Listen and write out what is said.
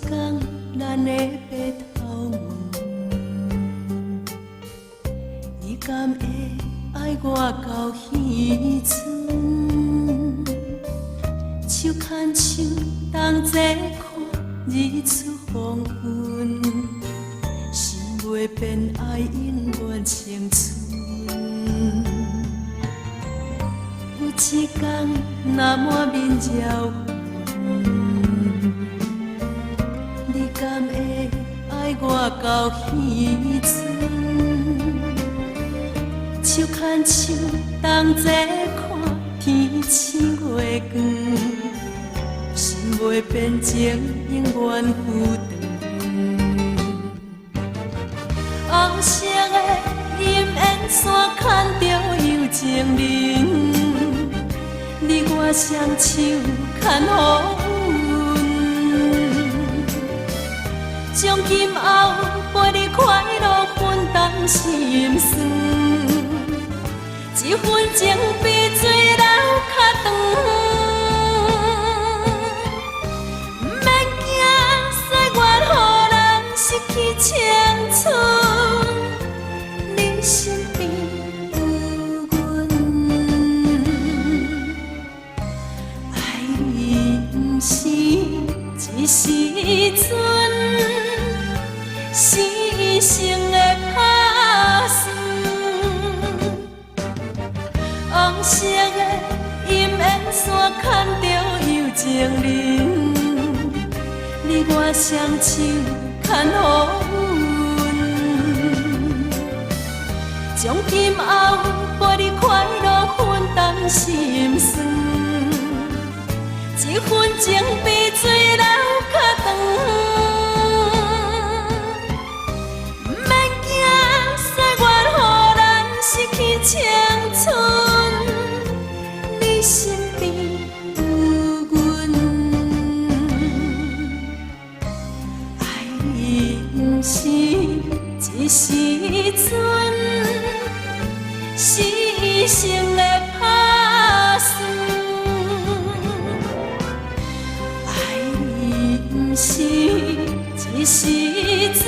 天，咱会白头问，你敢会爱我到彼村？手牵手，同齐看日出黄昏，心袂变，爱永远青春。有一天，若满面绕你敢会爱我到彼村？手牵手，同齐看天星月光，心袂变情，永远有长。红色的银烟伞牵着有情人，你我双手牵予阮。从今后陪你快乐分担心酸，一份情比水流较长。不免惊岁月予人失去青春，你身边有阮，爱你不是一时阵。是一生的打算，红色的银烟伞牵着有情人，你我双手牵予阮。从今后陪你快乐分担心酸，一份情比水流较长。青春，你身边有阮，爱你不是一时阵，是一生的打算。爱你不是一时阵。